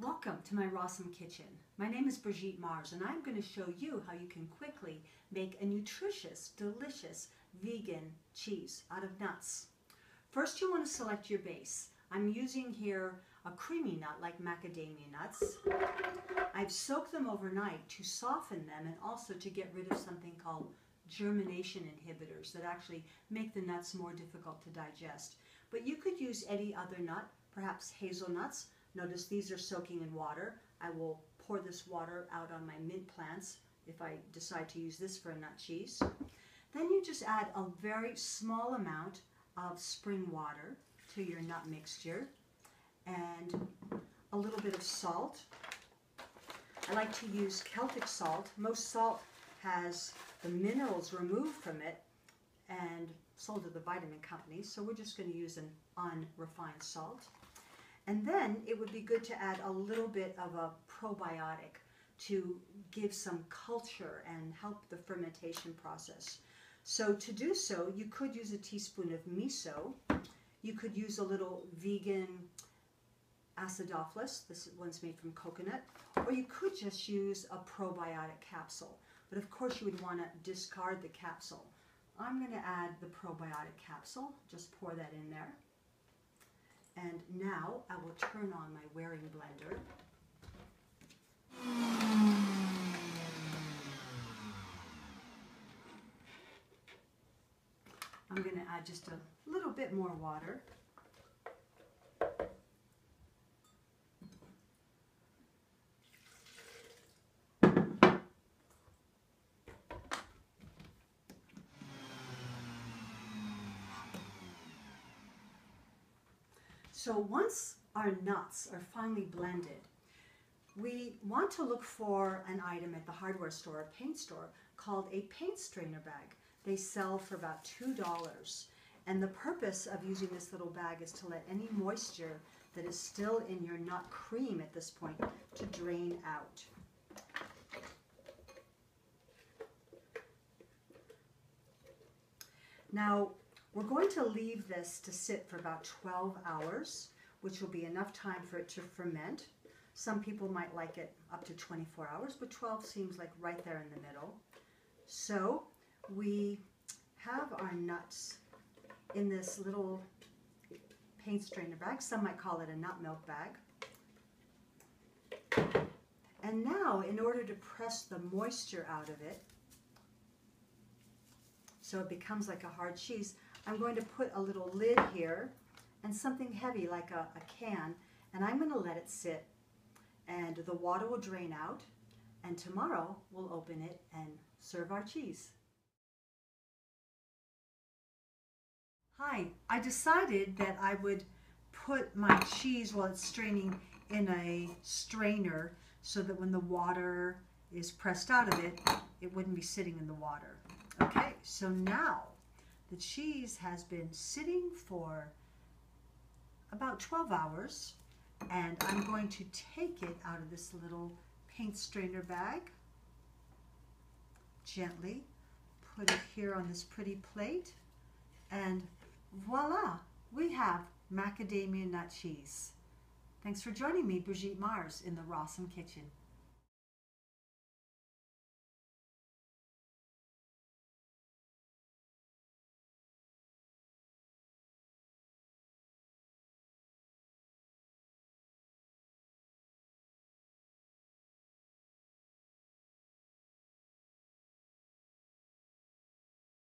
Welcome to my Rossum kitchen. My name is Brigitte Mars and I'm going to show you how you can quickly make a nutritious, delicious vegan cheese out of nuts. First you want to select your base. I'm using here a creamy nut like macadamia nuts. I've soaked them overnight to soften them and also to get rid of something called germination inhibitors that actually make the nuts more difficult to digest. But you could use any other nut, perhaps hazelnuts. Notice these are soaking in water. I will pour this water out on my mint plants if I decide to use this for a nut cheese. Then you just add a very small amount of spring water to your nut mixture and a little bit of salt. I like to use Celtic salt. Most salt has the minerals removed from it and sold at the vitamin companies, so we're just going to use an unrefined salt. And then it would be good to add a little bit of a probiotic to give some culture and help the fermentation process. So to do so, you could use a teaspoon of miso. You could use a little vegan acidophilus. This one's made from coconut. Or you could just use a probiotic capsule. But of course you would want to discard the capsule. I'm going to add the probiotic capsule. Just pour that in there. And now I will turn on my Waring blender. I'm going to add just a little bit more water. So once our nuts are finally blended, we want to look for an item at the hardware store, a paint store, called a paint strainer bag. They sell for about $2. And the purpose of using this little bag is to let any moisture that is still in your nut cream at this point to drain out. Now, we're going to leave this to sit for about 12 hours, which will be enough time for it to ferment. Some people might like it up to 24 hours, but 12 seems like right there in the middle. So we have our nuts in this little paint strainer bag. Some might call it a nut milk bag. And now, in order to press the moisture out of it, so it becomes like a hard cheese, I'm going to put a little lid here and something heavy like a can, and I'm going to let it sit, and the water will drain out, and tomorrow we'll open it and serve our cheese. Hi, I decided that I would put my cheese while it's straining in a strainer so that when the water is pressed out of it, it wouldn't be sitting in the water. Okay, so now the cheese has been sitting for about 12 hours, and I'm going to take it out of this little paint strainer bag, gently put it here on this pretty plate, and voila, we have macadamia nut cheese. Thanks for joining me, Brigitte Mars, in the Rossum kitchen.